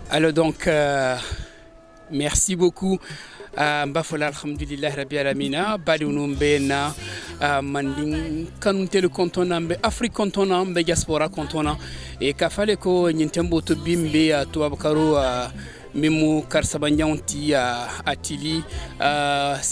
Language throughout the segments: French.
Alors donc, merci beaucoup. Mbafola alhamdulillah rabbi alamina badi unumbena manding kanuntel kontona mbe Afrique kontona mbe diaspora kontona e kafale ko nyintembo to bimbe to abkaro mimu karsabanyanti atili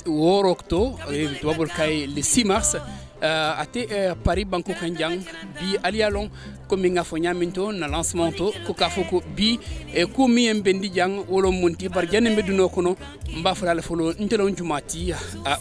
worokto to babul kay le 6 mars ate Paris Banco Kanjang bi alialon comme nga fo nyaminto na lancement to ko kafoko bi e ko mi embendi jang wolo monti bar jane meduno kono mbafala folo ntelon jumati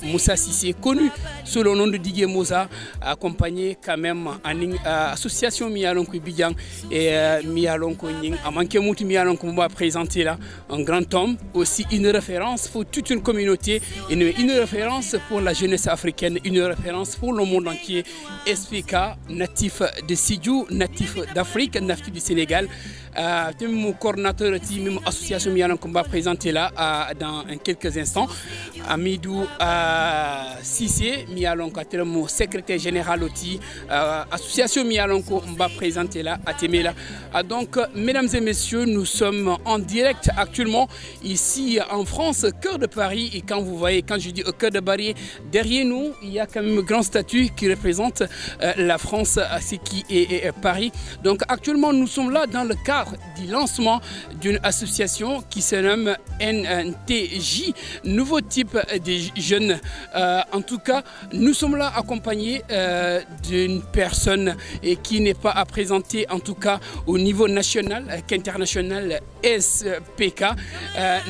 Moussa Cissé connu sous le nom de Didier Moussa accompagné quand même en association mialon ko bijang et mialon ko ning amanke muti mialon ko va présenter là un grand homme aussi une référence pour toute une communauté une référence pour la jeunesse africaine une référence pour le monde entier SPK natif de Sidiou natif d'Afrique, natif du Sénégal. Mon coordinateur de l'association Mialan qu'on va présenter là dans quelques instants. Amidou Cissé, Mialan mon secrétaire général aussi, association Mialan qu'on va présenter là à Temela. Donc, mesdames et messieurs, nous sommes en direct actuellement ici en France, cœur de Paris. Et quand vous voyez, quand je dis au cœur de Paris, derrière nous, il y a quand même un grand statut qui représente la France, ce qui est Paris. Donc, actuellement, nous sommes là dans le cadre du lancement d'une association qui se nomme NTJ, nouveau type de jeunes. En tout cas, nous sommes là accompagnés d'une personne qui n'est pas à présenter, en tout cas au niveau national qu'international, SPK,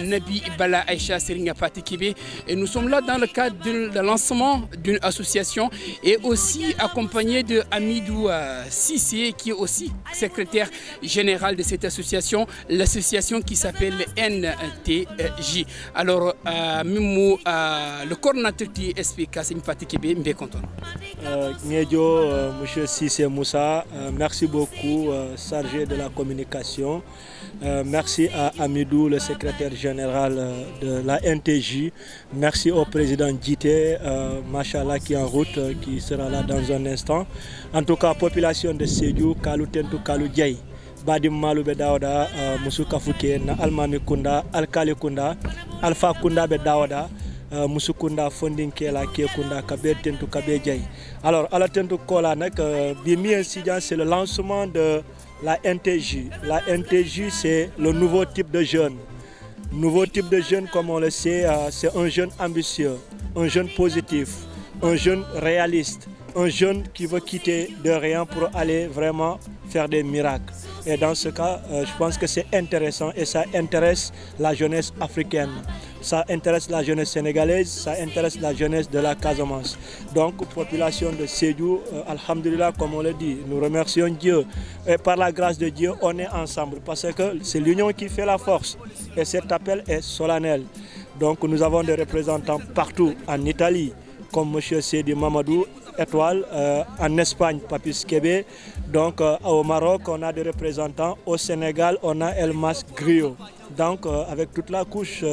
Nabi Bala Aïcha Seringa Patikibé. Et nous sommes là dans le cadre du lancement d'une association et aussi accompagné de Amidou Cissé, qui est aussi secrétaire général de cette association, l'association qui s'appelle NTJ. Alors, le coordinateur du SPK, c'est Mpati Kébé, m'est content. Monsieur Cissé Moussa, merci beaucoup, chargé de la communication. Merci à Amidou, le secrétaire général de la NTJ. Merci au président Djité, Machallah, qui est en route, qui sera là dans un instant. En tout cas, population de Sédiou, Kalou Tentou, Kalou Djaï. Badim Malou Bedawda, Moussou Kafouké, Almami Kunda, Alkali Kunda, Alpha Kunda Bedawda, Moussou Kunda, Fonding Kela, Kie Kunda, Kabé Tentou, Kabé Djaï. Alors, à la Tentou Kola, c'est le lancement de la NTJ. La NTJ, c'est le nouveau type de jeune. Nouveau type de jeune, comme on le sait, c'est un jeune ambitieux, un jeune positif, un jeune réaliste, un jeune qui veut quitter de rien pour aller vraiment faire des miracles. Et dans ce cas, je pense que c'est intéressant et ça intéresse la jeunesse africaine. Ça intéresse la jeunesse sénégalaise, ça intéresse la jeunesse de la Casamance. Donc, population de Sédiou, alhamdulillah, comme on le dit, nous remercions Dieu. Et par la grâce de Dieu, on est ensemble parce que c'est l'union qui fait la force. Et cet appel est solennel. Donc, nous avons des représentants partout, en Italie, comme M. Sedi Mamadou, Étoile, en Espagne, Papis Kébé. Donc, au Maroc, on a des représentants. Au Sénégal, on a Elmas Griot. Donc, avec toute la couche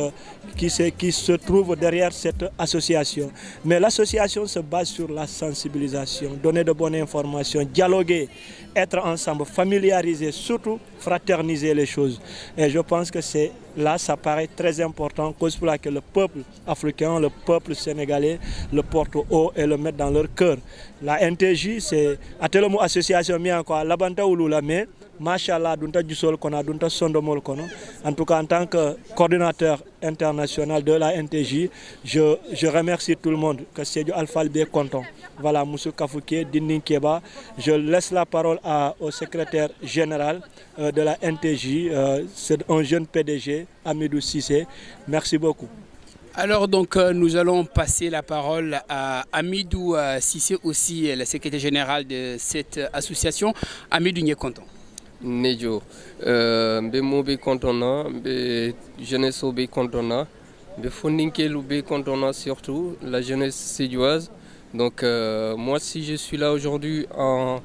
qui se trouve derrière cette association. Mais l'association se base sur la sensibilisation, donner de bonnes informations, dialoguer, être ensemble, familiariser, surtout fraterniser les choses. Et je pense que c'est là, ça paraît très important, cause pour laquelle le peuple africain, le peuple sénégalais le porte haut et le met dans leur cœur. La NTJ, c'est à tel mot association mien quoi, labanta ou la mais Machallah, dunta jusol kona, dunta sondomol kono. En tout cas, en tant que coordinateur international de la NTJ, je remercie tout le monde, que c'est du Alpha Albé content. Voilà, Moussou Kafouké, Dindin Keba. Je laisse la parole au secrétaire général de la NTJ, c'est un jeune PDG, Amidou Cissé. Merci beaucoup. Alors donc nous allons passer la parole à Amidou Cissé aussi, le secrétaire général de cette association. Amidou n'y est content. Nejo, be mobe contona, be jeunesse be contona, be fondinke be contona surtout la jeunesse sédioise. Donc moi si je suis là aujourd'hui en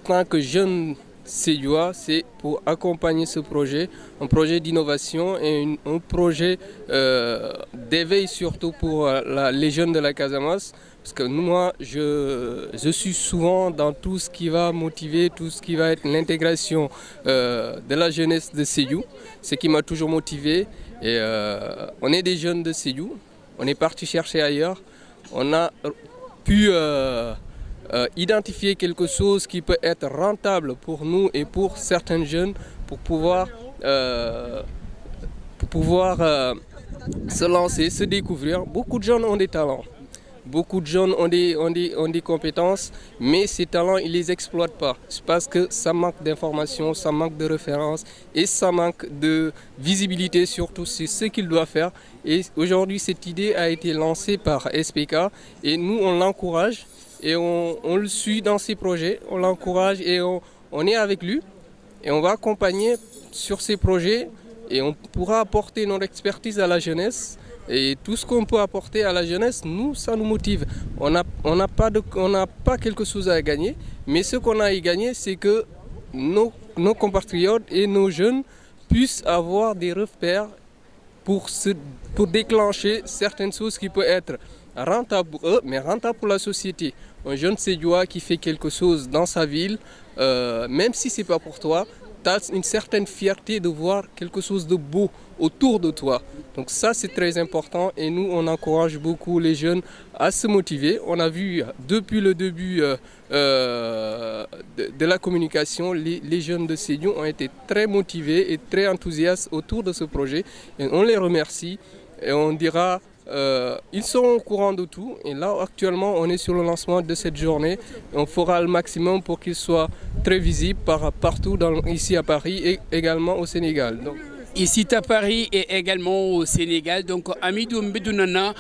tant que jeune sédiois, c'est pour accompagner ce projet, un projet d'innovation et un projet d'éveil surtout pour les jeunes de la Casamance. Parce que moi, je suis souvent dans tout ce qui va motiver, tout ce qui va être l'intégration de la jeunesse de Sédhiou. Ce qui m'a toujours motivé. Et on est des jeunes de Sédhiou. On est parti chercher ailleurs. On a pu identifier quelque chose qui peut être rentable pour nous et pour certains jeunes pour pouvoir se lancer, se découvrir. Beaucoup de jeunes ont des talents. Beaucoup de jeunes ont des compétences, mais ces talents, ils ne les exploitent pas. C'est parce que ça manque d'informations, ça manque de références et ça manque de visibilité surtout sur ce qu'ils doivent faire. Et aujourd'hui, cette idée a été lancée par SPK et nous, on l'encourage et on le suit dans ses projets. On l'encourage et on est avec lui et on va accompagner sur ces projets et on pourra apporter notre expertise à la jeunesse. Et tout ce qu'on peut apporter à la jeunesse, nous, ça nous motive. On n'a pas quelque chose à gagner, mais ce qu'on a à y gagner, c'est que nos compatriotes et nos jeunes puissent avoir des repères pour déclencher certaines choses qui peuvent être rentables pour eux, mais rentables pour la société. Un jeune Sédhiouois qui fait quelque chose dans sa ville, même si ce n'est pas pour toi, tu as une certaine fierté de voir quelque chose de beau autour de toi. Donc ça, c'est très important et nous, on encourage beaucoup les jeunes à se motiver. On a vu depuis le début de la communication, les jeunes de Sédhiou ont été très motivés et très enthousiastes autour de ce projet. Et on les remercie et on dira... ils sont au courant de tout et là actuellement on est sur le lancement de cette journée. On fera le maximum pour qu'il soit très visible partout ici à Paris et également au Sénégal. Donc, ici à Paris et également au Sénégal. Donc, Amidou Mbedunana,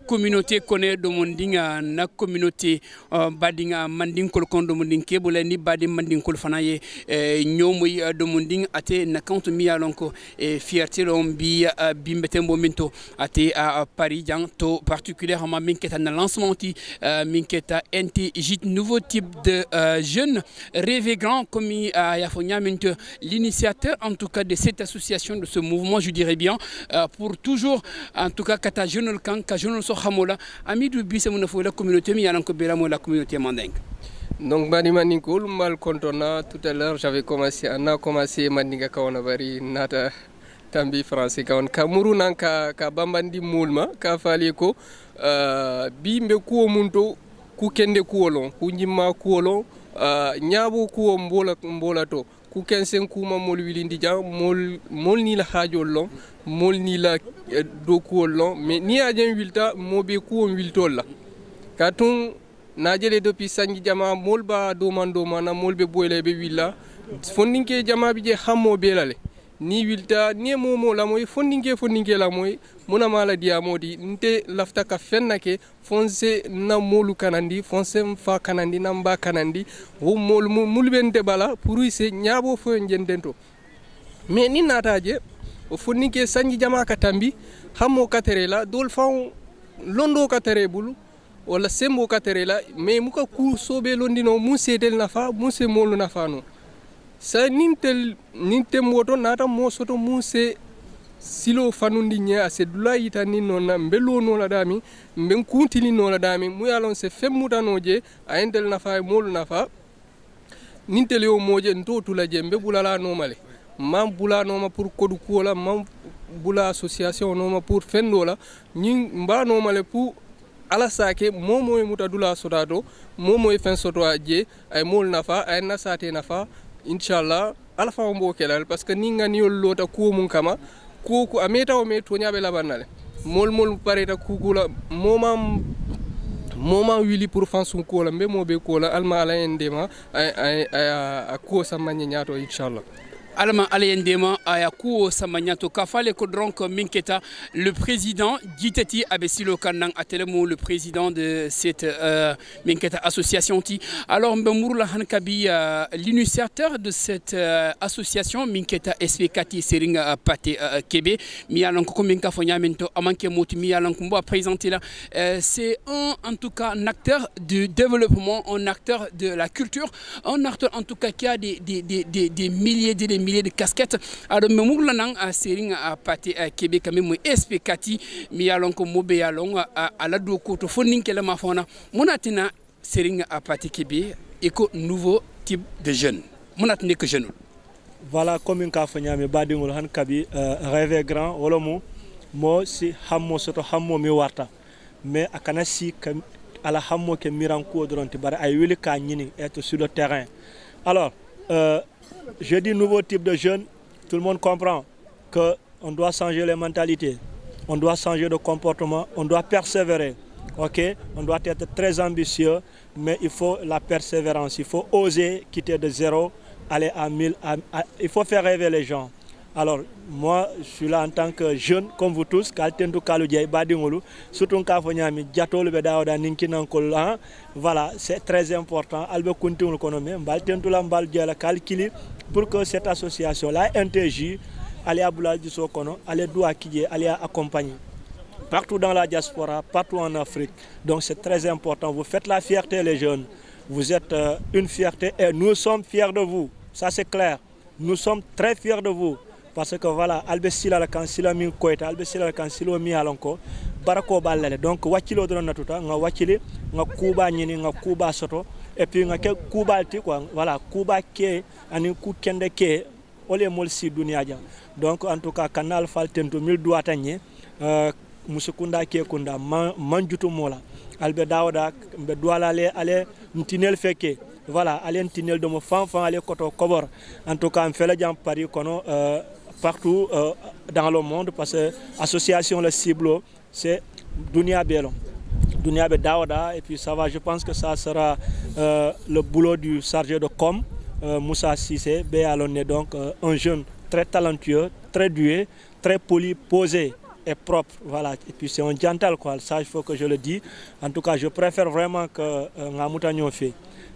communauté connaît de Mondinga, na communauté Badinga, Mandinkol Kondo Mondinke, Bolani Badim Mandinkol Fanaye, Nyomoy de Monding, Ate, Nakant Mialonko, et Fierté Lombi, Bimbetembo Minto, Ate à Paris, to particulièrement Minketa na lancement, Minketa NT, JIT, nouveau type de jeunes, rêver grand, comme Yafonia Minto, l'initiateur en tout cas de cette association, de ce mouvement, je dirais bien, pour toujours, en tout cas, kata jeune kan, ka jeune so hamola, Amidou Bisse mon la communauté, mais yalanko belamo la communauté mandingue. Donc, Bani Mandinkoul, mal contona, tout à l'heure, on a commencé Mandinga Kawanabari, Nata Tambi français, Kawan Kamuru Nanka, Kabambandi Moulma, Kafaliko, Bimbe Kuomunto, Kukende Kuolon, Kunjima Kuolon, Nyabo Kuo Mbolato. Ku kensen kuma mol wilindi jang mol ni la hajol long mol ni la doku long mais ni ajen wilta mobe ku on wiltol la katun najele depuis sangi jama mol ba domando mana mol be boyle be willa fondinke jama bi je hammo belale ni wilta ni momo la moy fondinke la moy muna mala dia modi nte lafta ka fennake fonse na molu kanandi fonse mfa kanandi namba kanandi wo mol mulbente bala pour ise nyabo fo njendento mais ni nataje o fondinke sanji jama ka tambi hammo katerela dol faw londo katere bulu wala sembo katerela mais muka ku sobe londino mu sedel nafa mu se molu nafa no sa nintel moto nata mo soto mu se silo fanundi nya ase dula yitani nona mbelo no la dami mben kuntili no la dami mu yalon se femmuta noje a entel nafa molu nafa nintel yo moje ntotu la jembe bulala no male mam bula no ma pour kodu kola mam bula association no ma pour fendola nyin mba no male pour ala sake momo e muta dula sodato momo e fen soto aje ay mol nafa ay nasate nafa inshallah ala fa mbo kelal parce que ninga niol lota ko mun kama ko ameta o me to nyabe labanale mol pareta kukula momam wili pour fansun ko la mbe mobe ko la alma ala endema ay ko samanya nyato inshallah Alma Alayendema Ayaku Samanyato Kafale Kodronk Minketa, le président Giteti Abesilo Kanang Atelemo, le président de cette Minketa association. Alors Mbemourla Hankabi, l'initiateur de cette association Minketa SPKT Seringa Pate Kebe, Mialanko Minka Fonyamento Amanke Moti Mialankumbo a présenté là. C'est en tout cas un acteur du développement, un acteur de la culture, un acteur en tout cas qui a des milliers milliers de casquettes. Alors, me lanang a sering a pati a Québec quand même espekati mi yalon ko mobe yalon a la do ko to fonin kele ma fona monatina sering a pati Québec éco nouveau type de jeune monatne que jeune. Voilà comme une kafanyami badingul han kabi rêver grand wala mo si hammo soto hammo mi warta mais akana si ala hammo ke miranko doronti bare ay wili ka ñini être sur le terrain. Alors je dis nouveau type de jeune, tout le monde comprend que on doit changer les mentalités, on doit changer de comportement, on doit persévérer. OK, on doit être très ambitieux, mais il faut la persévérance, il faut oser quitter de zéro, aller à 1000, il faut faire rêver les gens. Alors, moi, je suis là en tant que jeune, comme vous tous, voilà, c'est très important. Pour que cette association, la NTJ, allait accompagner. Partout dans la diaspora, partout en Afrique. Donc c'est très important. Vous faites la fierté, les jeunes. Vous êtes une fierté et nous sommes fiers de vous. Ça c'est clair. Nous sommes très fiers de vous. Parce que voilà, albesila la kansila min koita, albesila la kansilo mi alonko, barako balale. Donc wakilo drone natuta, nga wakili, nga kuba nyini, nga kuba soto, et puis nga ke kuba alti quoi, voilà, kuba ke, ani ku kende ke, ole molsi dunia ja. Donc en tout cas, canal faltento 1000 douatanye, musukunda ke kunda manjutu mola. Albe daoda, mbe douala ale ntinel feke. Voilà, aller ntinel de mo fanfan ale koto kobor. En tout cas, on fait le jam Paris kono partout dans le monde parce que l'association le cible c'est Dunia Belon. Dunia Be Daoda et puis ça va, je pense que ça sera le boulot du chargé de com Moussa Sissé Béalonné, donc un jeune très talentueux, très doué, très poli, posé et propre, voilà. Et puis c'est un gentil quoi, ça il faut que je le dise. En tout cas, je préfère vraiment que Ngamoutanyo fait.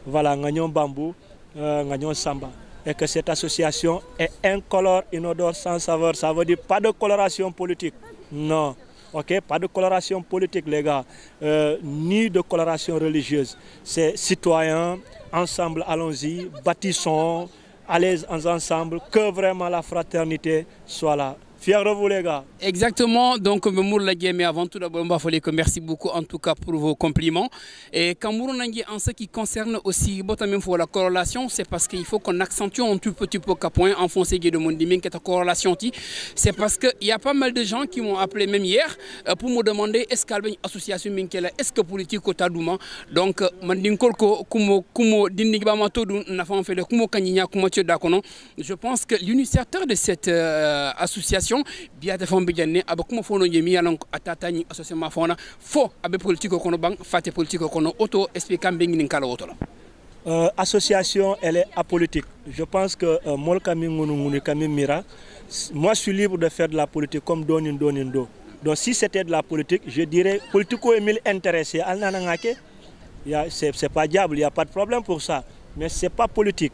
Voilà, Ngagnon Bambou, Ngagnon Samba. Et que cette association est incolore, inodore, sans saveur. Ça veut dire pas de coloration politique. Non. Ok, pas de coloration politique, les gars. Ni de coloration religieuse. C'est citoyen, ensemble, allons-y, bâtissons, allez ensemble, que vraiment la fraternité soit là. Fier de vous les gars. Exactement, donc mais avant tout d'abord, merci beaucoup en tout cas pour vos compliments. Et quand en ce qui concerne aussi la corrélation, c'est parce qu'il faut qu'on accentue un tout petit peu qu'à point enfoncé de mon dimin qui est corrélation. C'est parce qu'il y a pas mal de gens qui m'ont appelé même hier pour me demander est-ce qu'il y a une association minkela, est-ce que politique au Tadouma. Donc, je pense que l'initiateur de cette association biate fon bijanne abakuma fono yemi yalan atatani association fona fo abe politique kono bang fate politique kono auto expliquant bengi kala auto la association elle est apolitique. Je pense que molka mingunu kami mira, moi je suis libre de faire de la politique comme donindo. Donc si c'était de la politique, je dirais politico emil intéressé alnana ngake, c'est pas diable, il y a pas de problème pour ça, mais c'est pas politique.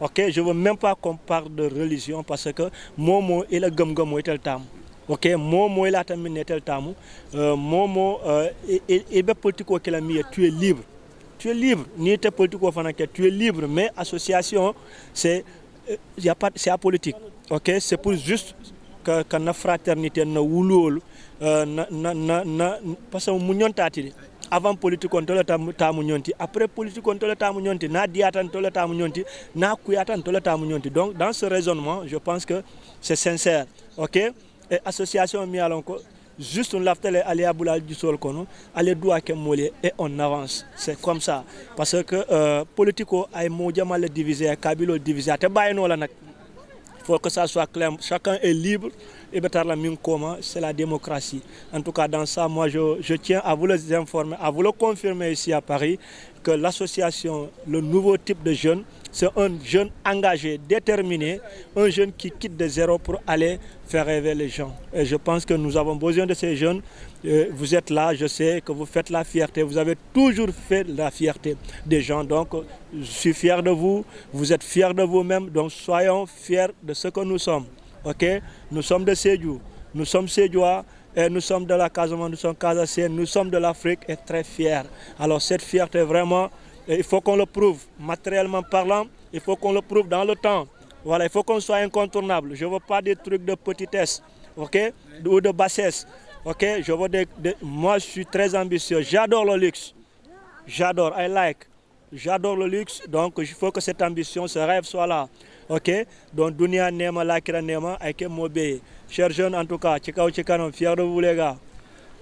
Ok, je ne veux même pas qu'on parle de religion parce que Momo est le gum est le tam. Ok, Momo est la tamine est le tam. Momo est politico qui l'a mis. Tu es libre. Tu es libre. Ni te politico fanake. Tu es libre. Mais association, c'est c'est apolitique. Ok, c'est pour juste que na fraternité na wulol parce que munyon tati. Avant politique on tole tamu nyonti, après politique on tole tamu nyonti, na diatan tole tamu nyonti, na kuyatan tole tamu nyonti. Donc dans ce raisonnement, je pense que c'est sincère. OK? Et association mi alonko juste on l'appelle aller à boulal du sol kono, aller doit que molé et on avance. C'est comme ça parce que politico ay modja mal divisé, kabilo divisé, te bayno la nak. Il faut que ça soit clair, chacun est libre et c'est la démocratie. En tout cas, dans ça, moi, je tiens à vous les informer, à vous le confirmer ici à Paris, que l'association, le nouveau type de jeune, c'est un jeune engagé, déterminé, un jeune qui quitte de zéro pour aller faire rêver les gens. Et je pense que nous avons besoin de ces jeunes. Vous êtes là, je sais que vous faites la fierté, vous avez toujours fait la fierté des gens. Donc, je suis fier de vous, vous êtes fiers de vous-même, donc soyons fiers de ce que nous sommes. Ok, nous sommes de Sédhiou, nous sommes Sédhiois et nous sommes de la Casamance, nous sommes Casassiens, nous sommes de l'Afrique et très fiers. Alors cette fierté vraiment, il faut qu'on le prouve matériellement parlant, il faut qu'on le prouve dans le temps. Voilà, il faut qu'on soit incontournable. Je ne veux pas des trucs de petitesse, ok, ou de bassesse. Ok, je veux moi je suis très ambitieux. J'adore le luxe. J'adore, j'adore le luxe, donc il faut que cette ambition, ce rêve soit là. Ok, donc Dunia Nema, Lakira Nema, Aike Mobé. Chers jeunes, en tout cas, Tchikao Tchikanon, fiers de vous les gars.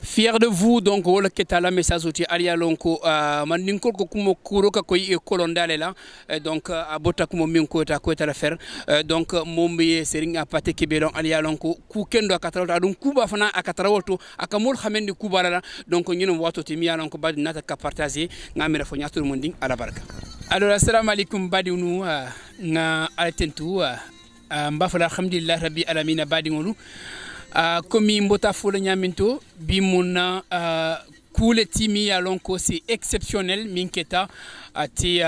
Fier de vous, donc wala ketala message oti alia lonko man ninkol ko kumo kuro ka koy e kolondale la donc abota kumo minko ta ko ta la faire donc mombe seringa pate kebelon alia lonko ku kendo akatrawta dum kuba fana akatrawto akamol xamendi kuba la donc ñino wato ti mi lonko badi nata ka partager ngamira fo ñatur monding ala baraka. Alors assalamu alaikum badi unu nga altentu mbafala alhamdulillah rabbi alamin badi ngolu comme mbota fole nyaminto bi muna kule timi alonko c'est exceptionnel minketa ati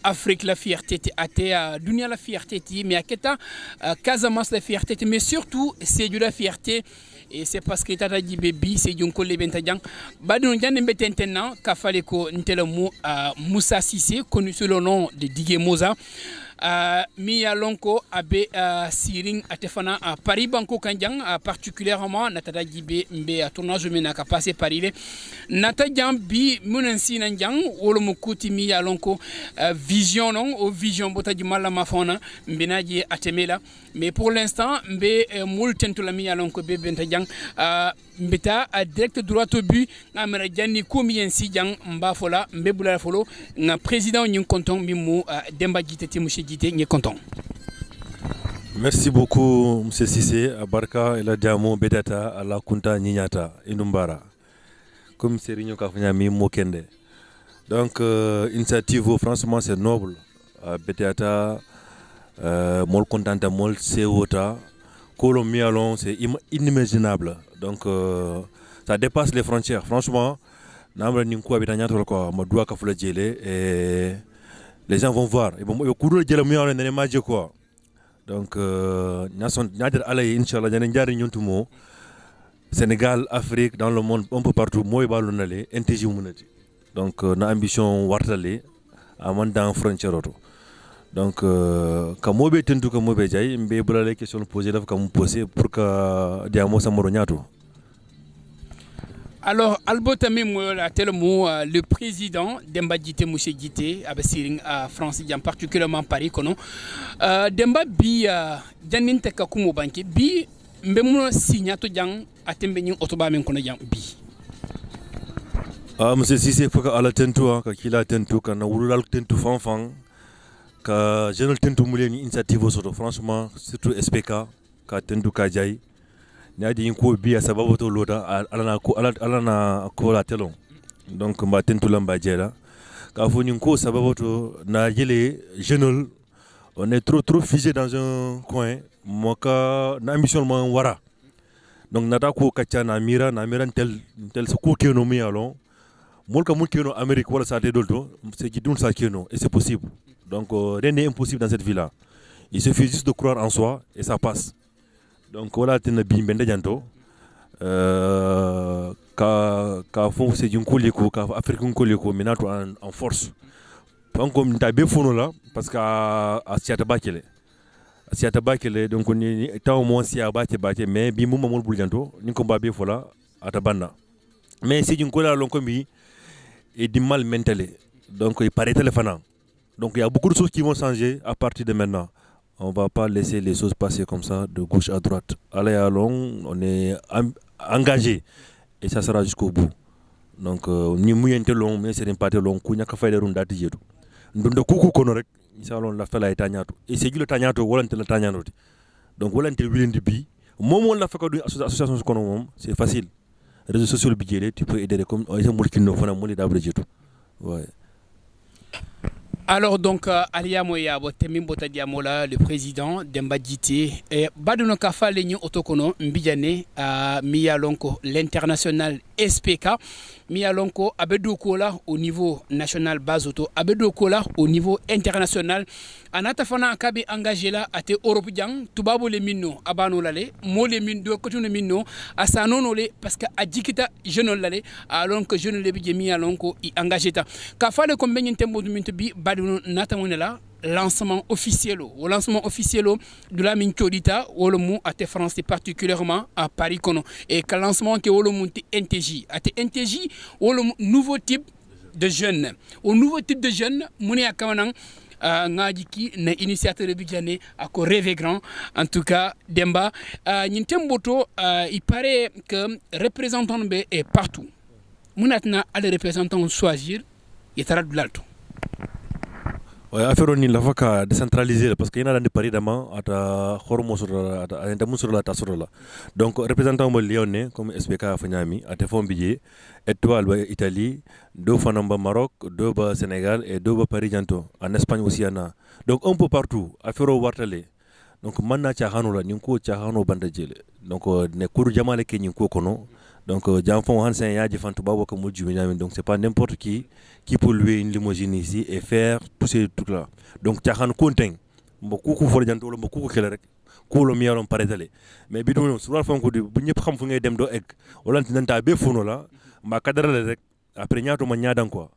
Afrique la fierté ati dunia la fierté mais aketa Casamance la fierté mais surtout c'est de la fierté et c'est parce que tata jibe bi c'est jonko le bentajang badon jande mbetentena ka fale ko ntelamu Moussa Cissé connu sous le nom de Digue Moza mi alonko abe siring atefana Paris Banco Kanjang particulièrement natada jibe mbe tournage mena ka passer Paris le natajam bi munansi nanjang wolo mukuti mi alonko vision non au vision botaji mala mafona mbenaji atemela mais pour l'instant mbe multentu la mi alonko be bentajang mbeta direct droit au but ngamara janni combien si jang mbafola mbe bula folo nga président ñing konton mi mu Demba Djité ti monsieur Djité ñi konton. Merci beaucoup monsieur Cissé abarka ila diamo bedata ala kunta ñiñata inumbara comme serigne ka fanya mi mo kende donc initiative franchement c'est noble bedata mol contenta mol sewota kolom mi alon c'est inimaginable donc ça dépasse les frontières franchement namra ni ko abita ñato ko ma doua ka fula djélé et les gens vont voir et bon kudo djélé mi alon né maje quoi donc nason ñadir alay inshallah ñane jari ñuntumo Sénégal Afrique dans le monde un peu partout moy balu nalé NTJ munati donc na ambition wartalé amanda frontière auto donc ka mobe tentu ka mobe jay mbe bula les questions posées daf ka mu poser pour que diamo samoro ñato. Alors, Albotami le président Demba Djité Mouché Djité, à France, particulièrement Paris, Demba bi Janinta Kakumo Banki, bi Mbemuna Signato Jang, Atembening Otobamen Konajang bi. Monsieur Cissé, faut qu'à la tentu, qu'il a tentu, qu'on a voulu la tentu fanfang, que j'ai le tentu moulé une initiative au franchement, surtout SPK, qu'a tentu Kajai. Nadi inko biya sababu to loda alana ko la telon donc mba tentu lamba jela ka fo ninko sababu to na jele jeune on est trop figé dans un coin moka na ambition man wara donc nata ko kacha na mira tel so ko keno mi alon molka mun keno Amérique wala sa te dolto c'est gidun sa keno et c'est possible donc rien n'est impossible dans cette vie là il suffit juste de croire en soi et ça passe. Donc voilà tena bimbende janto ka fon c'est d'une koliko ka africain koliko minato en force donc comme tabe fono là parce que à siata bakele donc ni taw mo sia bake mais bi mo mamol bul janto ni ko babé fola atabanda mais c'est d'une kola lon kombi et du mal mental donc il paraît téléphone donc il y a beaucoup de choses qui vont changer à partir de maintenant. On ne va pas laisser les choses passer comme ça, de gauche à droite. Allez à long, on est engagé et ça sera jusqu'au bout. Donc, ni mouillente long, mais c'est pas long, kounya ka fayda runda tijetu. Ndondo kuku kono rek, inshallah la fala etagnato. Et c'est le tagnato, volante la tagnato. Donc, volante wilindi bi. Momo la faka association kono mom, c'est facile. Réseaux sociaux bidjélé, tu peux aider les comme ils ont mulkino fana moli dabre jetu. Ouais. Alors donc Alia Moya Botemimbo Diamola, le président Demba Djité et Baduno Kafa Lenyo Otokono Mbijane Mia Lonko l'international SPK Mia Lonko Abedo Kola au niveau national Bazoto Abedo Kola au niveau international Anata Fana Akabe engagé là à te Europe Jang Tubabo le Mino Abano Lale Mo le Mindo Kotune Mino Asano Nole parce que Adjikita jeune Lale alors que jeune le Mia Lonko y engagé ta Kafa le combien de tempo de Mintobi Baduno Natamonela lancement officiel de la Minchodita wolo mu ate France particulièrement à Paris kono et que lancement que wolo mu NTJ ate NTJ wolo nouveau type de jeunes au nouveau type de jeunes muni akamanang ngaji ki na initiateur bi jane ako rêver grand en tout cas Demba Nintemboto il paraît que représentant be est partout munatna aller représentant choisir yetara dulalto affaire ni la faka décentraliser parce que ina dans Paris dama ata hormo sur ata enta mun sur la ta sur la donc représentant mo lyonnais comme SPK fanyami ate fombije étoile ba Italie deux fanamba Maroc deux ba Sénégal et deux ba Paris janto en Espagne aussi ana donc un peu partout affaire wartale donc manna cha hanula ninko cha hano bandajele donc ne cour jamale ke ninko kono donc Janfon Hansen Yadji Fantou Babo comme donc c'est pas n'importe qui peut louer une limousine ici et faire tous ces trucs là donc Tchahan Konten beaucoup for janto lo beaucoup kele rek ko lo mi yalon paretale mais bi do sur la fon ko di bu ñep xam fu ngay dem do egg wala nanta be fono la ma kadara rek après ñaato ma ñaadan quoi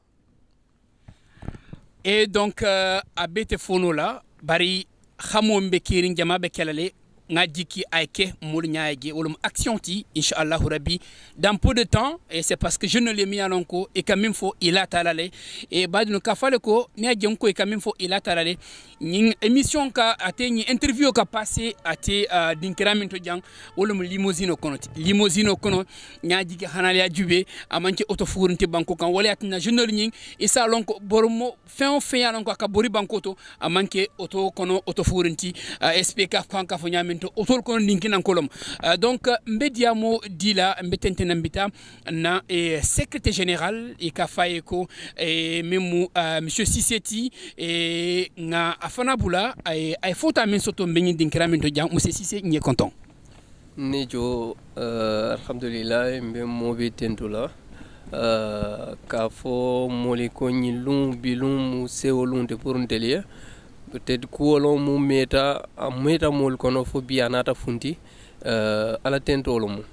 et donc a bete fono la bari xamo mbe kirin jama be kelale Nadiki Aike Moulniaïge ou action ti Inch'Allah Rabbi dans peu de temps et c'est parce que je ne l'ai mis à l'enco et quand même faut il a talale et bad no kafale ko ni adjonko et quand même faut il a talale ni émission ka ate ni interview ka passé ate dinkiramento jang ou limousine kono nyaji ke hanali adjube amanke auto fournité banko kan wala atna jeune ni et ça lonko bormo fin ya lonko ka bori bankoto amanke auto kono auto fournité SPK kan ka fonyame autour kon linkinan kolom donc mbediamo dila mbetente nambita na secrétaire général e ka fayeko e memu monsieur Sisseti e nga afanabula ay fota men soto mbeni dinkiramento jang monsieur Sissé ñe content nejo alhamdulillah mbemo be tentula ka fo moli ko nyilum bilum mu sewolum de pour ntelia peut-être kuolon mu meta mol kono fo bianata funti ala tentolo mu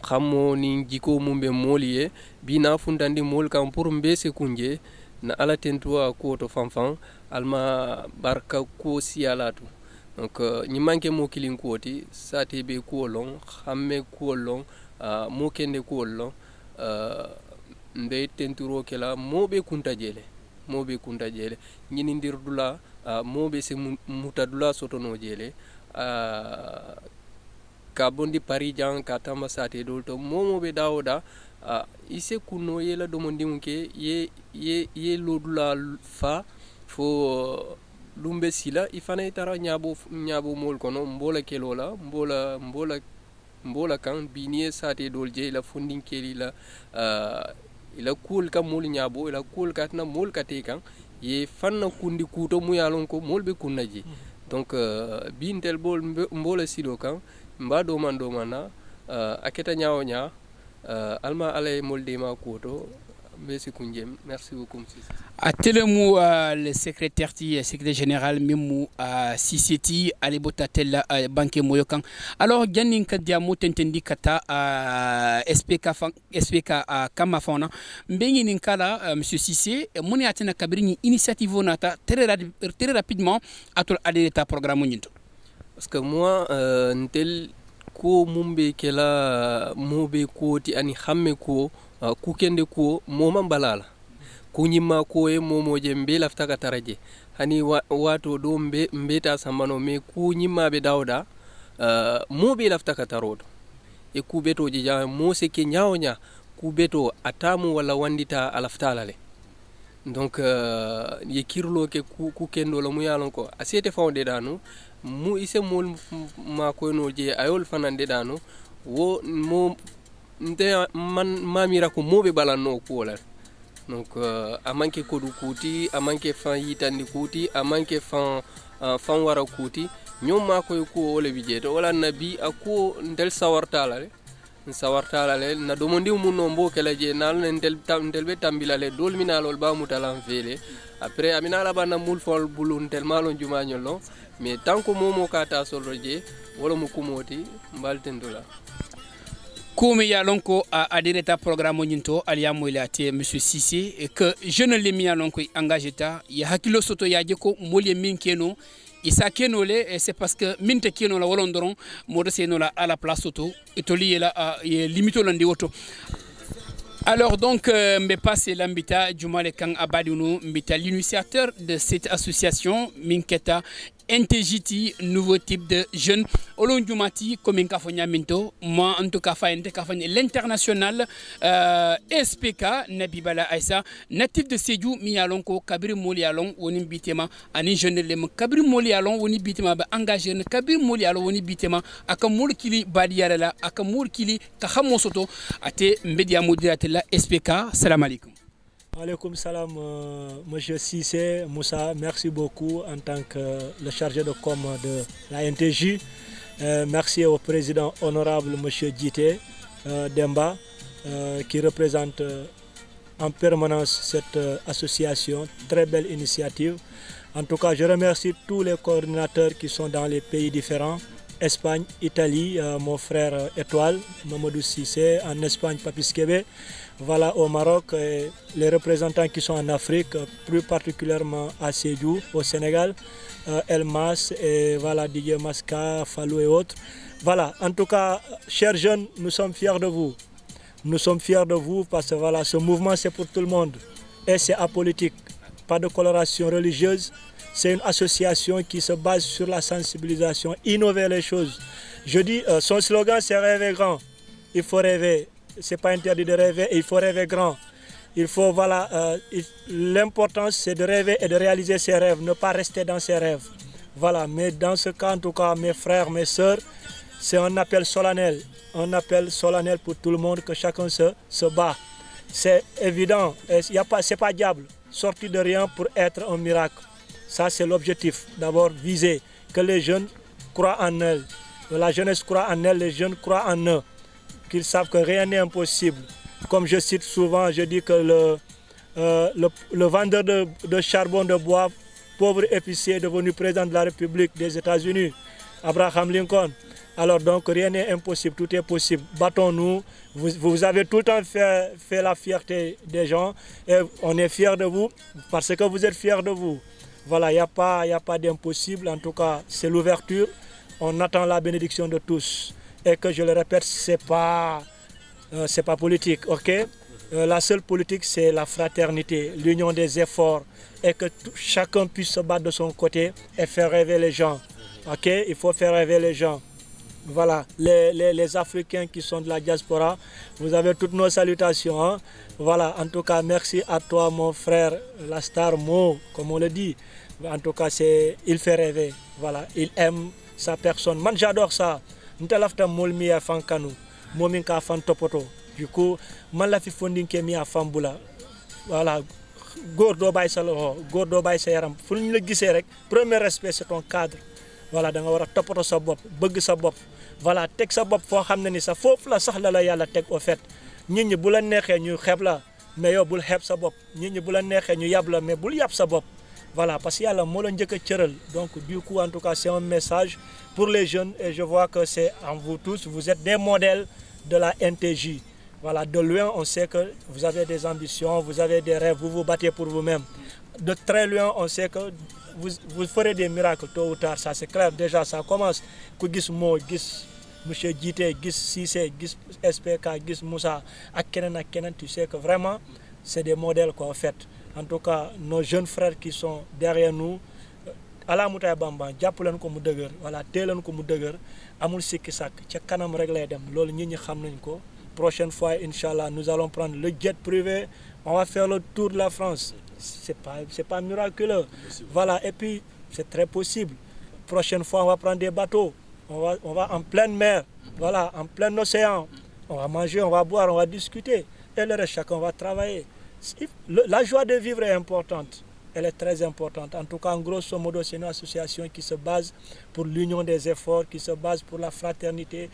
xammo ni jiko mu be moliye bina fundandi mol kam pour mbese kunje na ala tentoa ko to fanfan alma barka ko sialatu donc ni manke mo kilin koti sate be kuolon xamme kuolon mo kende kuolon nde tenturo kala mo be kuntajele ñini ndirdula mobe se mutadula sotono jele ka bondi Paris jang ka tamba sate dolto mobe dawoda ise kuno yela do mondimuke ye lodula fa fo lumbe sila ifana itara nyabo mol kono mbola kelola mbola kan binie sate dolje la funding keli la ila kul ka mol nyabo ila kul katna mol katekan ye fanna kundi kuto mu yalon ko molbe kunnaji donc bintel bol mbola sido kan mbado mana aketa nyaawonya alma alay molde ma kuto merci kunjem merci beaucoup à telemu le secrétaire général memu Sisseti alibota tel banque moyokan alors jannin kadia motentendi kata SPK kama fauna mbengi ninkala monsieur Sissé moni atena kabrini initiative nata très rapidement atol adeta programme nyinto parce que moi ntel ko mumbe kela mobe ko ti ani xamme ko ku kende ko moma balala kunyima ko e momoje mbe lafta ka taraje hani wato do mbeta sambano me kunyima be dawda mobe lafta ka tarodo e ku beto je ja mo se ke nyaonya ku beto atamu wala wandita alaftalale donc ye kirlo ke ku kendo lo mu yalon ko asete fawde danu mu ise mol ma ko no je ayol fanande danu wo mo nte man mamira ko mobe balanno ko wala donc a manke kodu kuti a manke fan yitandi kuti a manke fan wara kuti ñom ma koy ko wala bijeto wala nabi ako ndel sawartala le na do mondi munno mbo kala je nal ndel be tambilale dol minalol ba mutalam fele après amina la bana mul fol bulun tel malon jumañolo mais tant que momo kata solo je wala mu kumoti mbaltendola Comme il y a longtemps à adhérer à programme Moninto, Alia Moilate, M. Sissé, et que je ne l'ai mis à longtemps engagé, il y a Hakilo Soto Yadjeko, Molie Minkeno, et ça Kenole, et c'est parce que Minte Keno la Wolondoron, Modeseno à la place Soto, et Toli est là, limite au lundi auto. Alors donc, me passe l'ambita Jumale Kang Abadounou, l'initiateur de cette association Minketa NTJT, nouveau type de jeunes. Olon Jumati, comme un kafonya minto, moi en tout cas, l'international SPK, Nabibala Aïssa, natif de Sédou, Mialonko, Kabri Molialon, Oni Bitema, Ani jeune lem, Kabri Molialon, Oni Bitema, engagé, Kabri Molialon, Oni Bitema, Akamur Kili Badiarela, Akamur Kili, Kahamosoto, Ate Media Modératela SPK, salam alaikum. Alaikum salam, monsieur Sissé, Moussa, merci beaucoup en tant que le chargé de com de la NTJ. Merci au président honorable monsieur Djité Demba qui représente en permanence cette association, très belle initiative. En tout cas, je remercie tous les coordinateurs qui sont dans les pays différents. Espagne, Italie, mon frère Étoile, Mamadou Sissé, en Espagne, Papis Kébé. Voilà, au Maroc, les représentants qui sont en Afrique, plus particulièrement à Sédhiou, au Sénégal, Elmas, et voilà, Didier Masca, Fallou et autres. Voilà, en tout cas, chers jeunes, nous sommes fiers de vous. Nous sommes fiers de vous parce que voilà, ce mouvement, c'est pour tout le monde. Et c'est apolitique, pas de coloration religieuse. C'est une association qui se base sur la sensibilisation, innover les choses. Je dis, son slogan, c'est rêver grand. Il faut rêver. Ce n'est pas interdit de rêver, il faut rêver grand. Il faut, voilà, l'importance c'est de rêver et de réaliser ses rêves, ne pas rester dans ses rêves. Voilà, mais dans ce cas, en tout cas, mes frères, mes sœurs, c'est un appel solennel pour tout le monde, que chacun se bat. C'est évident, ce n'est pas diable, sorti de rien pour être un miracle. Ça, c'est l'objectif, d'abord viser, que les jeunes croient en eux, que la jeunesse croit en elle, les jeunes croient en eux. Qu'ils savent que rien n'est impossible. Comme je cite souvent, je dis que le vendeur de charbon de bois, pauvre épicier, devenu président de la République des États-Unis, Abraham Lincoln. Alors donc rien n'est impossible, tout est possible. Battons-nous. Vous avez tout le temps fait la fierté des gens et on est fiers de vous parce que vous êtes fiers de vous. Voilà, il n'y a pas d'impossible. En tout cas, c'est l'ouverture. On attend la bénédiction de tous. Et que je le répète, c'est pas politique, ok? La seule politique, c'est la fraternité, l'union des efforts, et que chacun puisse se battre de son côté et faire rêver les gens, ok? Il faut faire rêver les gens. Voilà, les Africains qui sont de la diaspora, vous avez toutes nos salutations, hein? Voilà, en tout cas, merci à toi, mon frère, la star Mo, comme on le dit. En tout cas, il fait rêver, voilà, il aime sa personne. Moi, j'adore ça. Ntalafta molmi ya fankanu momin ka fan topoto du coup man la fi fonding ke mi ya fambula voilà góor doo bàyyi sa loxo góor doo bàyyi sa yaram fu ñu la gisee rek premier respect c'est ton cadre voilà da nga war a toppatoo sa bopp bëgg sa bopp voilà teg sa bopp foo xam ne ni sa foofu la sax la yàlla teg au fait nit ñi bu la neexee ñu xeeb la mais yow bul xeeb sa bopp nit ñi bu la neexee ñu yab la mais bul yab sa bopp voilà parce que yàlla moo la njëkk a cëral donc du coup en tout cas c'est un message pour les jeunes et je vois que c'est en vous tous, vous êtes des modèles de la NTJ. Voilà, de loin on sait que vous avez des ambitions, vous avez des rêves, vous vous battez pour vous-même. De très loin on sait que vous ferez des miracles tôt ou tard, ça c'est clair, déjà ça commence. Ku gis Mo, gis monsieur Djité, gis Sissé, gis SPK, gis Moussa, ak kenen, tu sais que vraiment c'est des modèles quoi en fait. En tout cas, nos jeunes frères qui sont derrière nous, ala mutay bamba japp len ko mu deuguer wala télen ko mu deuguer amul sikki sak ci kanam rek lay dem lolou nit ñi xam nañ ko prochaine fois inchallah nous allons prendre le jet privé on va faire le tour de la France c'est pas miraculeux voilà et puis c'est très possible prochaine fois on va prendre des bateaux on va en pleine mer voilà en plein océan on va manger on va boire on va discuter et le reste chacun va travailler la joie de vivre est importante. Elle est très importante. En tout cas, en grosso modo, c'est une association qui se base pour l'union des efforts, qui se base pour la fraternité,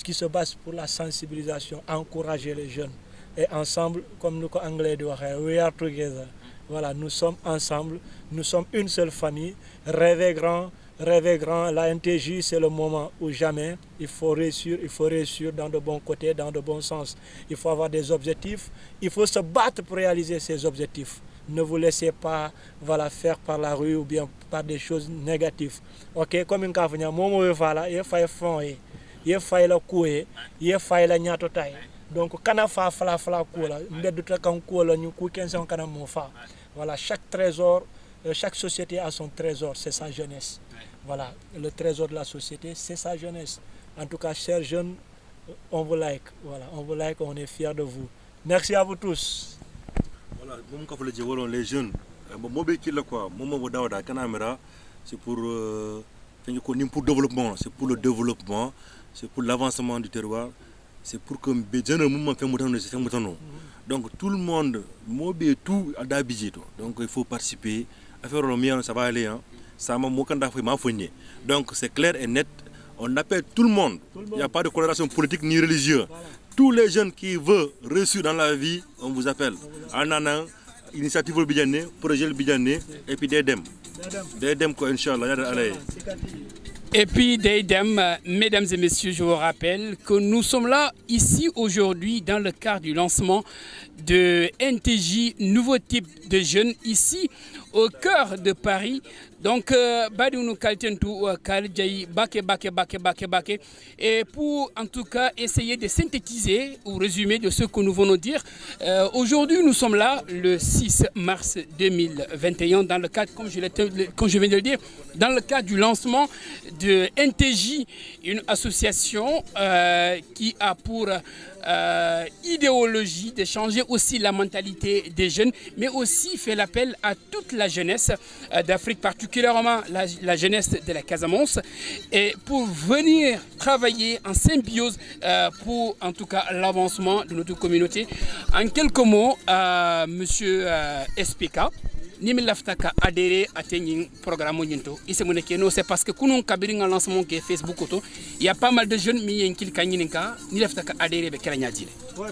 qui se base pour la sensibilisation, encourager les jeunes. Et ensemble, comme nous anglais disons, we are together. Voilà, nous sommes ensemble, nous sommes une seule famille, rêver grand rêver grand. La NTJ, c'est le moment où jamais il faut réussir dans de bons côtés, dans de bons sens. Il faut avoir des objectifs, il faut se battre pour réaliser ces objectifs. Ne vous laissez pas faire par la rue ou bien par des choses négatives. Ok, comme une caverne, il faut fond, il faut la coué, il faut la nyatotaï. Donc, quand on fait fala coula, voilà, chaque trésor, chaque société a son trésor, c'est sa jeunesse. Voilà, le trésor de la société, c'est sa jeunesse. En tout cas, chers jeunes, on vous like. Voilà, on vous like, on est fiers de vous. Merci à vous tous. Voilà, les jeunes, c'est pour le développement, c'est pour le développement, c'est pour l'avancement du terroir, c'est pour que les jeunes donc tout le monde, tout a d'habitude, donc il faut participer. Affaire le ça va aller, hein. Donc c'est clair et net. On appelle tout le monde. Il n'y a pas de coloration politique ni religieuse. Voilà. Tous les jeunes qui veulent réussir dans la vie, on vous appelle. Anana, initiative le Bidjane, projet le Bidjane, et puis Dedem. Dedem, quoi, Inch'Allah. Et puis, Dedem, mesdames et messieurs, je vous rappelle que nous sommes là, ici, aujourd'hui, dans le cadre du lancement de NTJ, nouveau type de jeunes, ici, au cœur de Paris. Donc, Badounou Kaltentou, Kaljai, Bake. Et pour, en tout cas, essayer de synthétiser ou résumer de ce que nous venons de dire, aujourd'hui, nous sommes là, le 6 mars 2021, dans le cadre, comme je viens de le dire, dans le cadre du lancement de NTJ, une association qui a pour idéologie de changer aussi la mentalité des jeunes, mais aussi fait l'appel à toute la jeunesse d'Afrique, particulièrement la jeunesse de la Casamance, et pour venir travailler en symbiose pour en tout cas l'avancement de notre communauté. En quelques mots, monsieur SPK, Nimi laftaka adhéré à un programme c'est parce que nous avons un lancement qui est Facebook. Il y a pas mal de jeunes qui ont adhéré à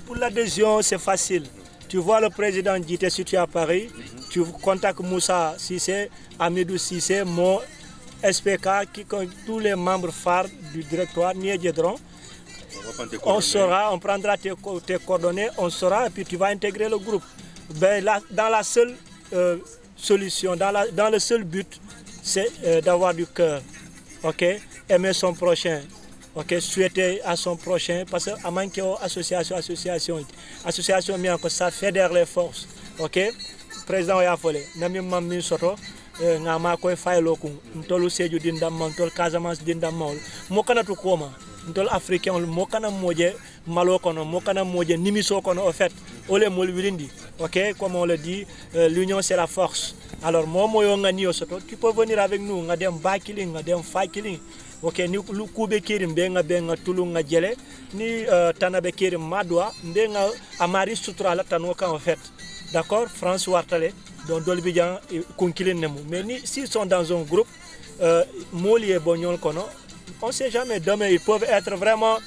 pour l'adhésion, c'est facile. Tu vois le président Djité situé à Paris, tu contactes Moussa Sissé, Amidou Sissé, mon SPK, qui compte tous les membres phares du directoire Niedjedron. On saura, on prendra tes coordonnées, on saura et puis tu vas intégrer le groupe. Ben, là, dans la seule solution, dans le seul but, c'est d'avoir du cœur, ok, aimer son prochain, ok, souhaiter à son prochain, parce que à manquer association ça fédère les forces, ok. Président Oyafole, nami mammi soto ngama koy faylo ko ntolu seju dindam ntol Casamance dindam mol mo kana to koma ntol africain mo kana moje malo kono mo kana moje nimiso kono au fait ole mol wirindi, ok, comme on le dit, l'union c'est la force. Alors moi moyo ngani soto, tu peux venir avec nous ngadem bakiling ngadem fakiling, ok, ni lu kube kirim benga tulu ngadjele ni tanabe kirim madwa ndenga amari sutra la tanoka en fait. D'accord, France Wartale, donc Dolbidjan et Kunkilin Nemu. Mais s'ils sont dans un groupe, Moli et Bognon Kono, on ne sait jamais. Demain, ils peuvent être vraiment,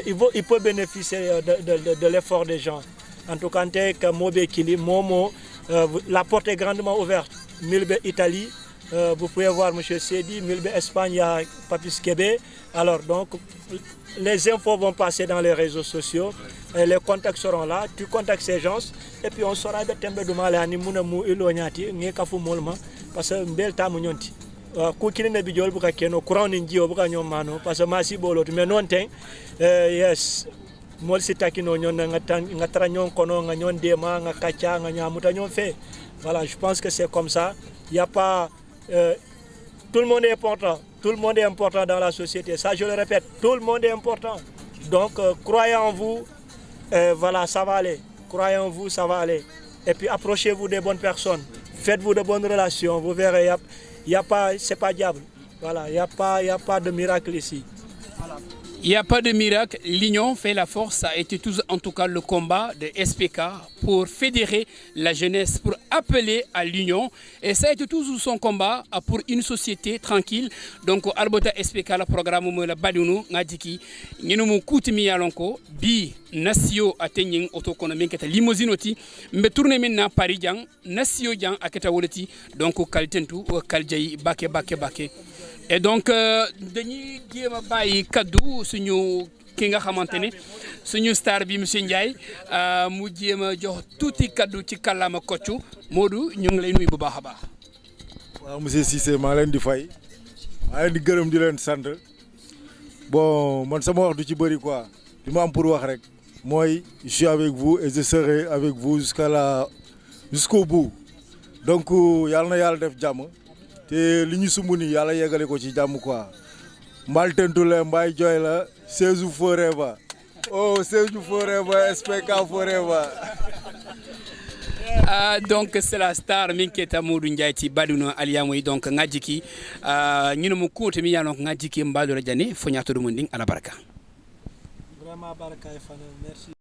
ils peuvent bénéficier de l'effort des gens. En tout cas, Mobe Kili, Momo, la porte est grandement ouverte. Milbe Italie, vous pouvez voir M. Sedi, Milbe Espagne, il y a Papis Québec. Alors, donc, les infos vont passer dans les réseaux sociaux, et les contacts seront là, tu contactes ces gens, et puis on saura de tembe de mal à Nimounamu Iloniati, Nekafu Molma, parce que un bel tamunionti. Kukine ne bijol buka keno, courant ninji obuka nyomano, parce que masi bolot, mais non ten, yes, mol sitakino nyon ngatra nyon kono, nyon dema, ngakacha, nyamuta nyon fait. Voilà, je pense que c'est comme ça. Il n'y a pas. Tout le monde est important. Tout le monde est important dans la société. Ça, je le répète, tout le monde est important. Donc, croyez en vous, voilà, ça va aller. Croyez en vous, ça va aller. Et puis, approchez-vous des bonnes personnes. Faites-vous de bonnes relations. Vous verrez, il y a pas, c'est pas diable. Voilà, il n'y a pas de miracle ici. Voilà. Il n'y a pas de miracle, l'union fait la force, ça a été tout en tout cas le combat de SPK pour fédérer la jeunesse, pour appeler à l'union. Et ça a été toujours son combat pour une société tranquille. Donc, Arbota SPK, le programme de Badounou, Nadiki, nous koutimi yalonko, bi nasio atenyen autonomie qui est limousine, mais tourner maintenant Paris, nasio yang aketa woleti, donc kaltentu, kaljai bake. et donc dañuy jéem a bàyyi kaddu suñu ki nga xamante ne suñu star bi monsieur Ndiaye mu jéem a jox tuuti kaddu ci kàllaama Kocc Modou ñu ngi lay nuyu bu baax a baax. waaw monsieur Cissé maa leen di fay maa leen di gërëm di leen sant bon man sama wax du ci bëri quoi li ma am pour wax rek mooy je suis avec vous et je serai avec vous jusqu'au bout donc yàlla na yàlla def jàmm te li ñu sumb nii yàlla yeggale ko ci jàmm quoi mbal tentu la mbay jooy la Sédhiou forever oh Sédhiou forever SPK forever. Donc c'est la star min keta Modou Ndiaye ti baduno aliyamoy donc ngajiki ñino mo kote mi yano ngajiki mbadura jani fo nyaato dum nding ala baraka vraiment baraka e fana merci.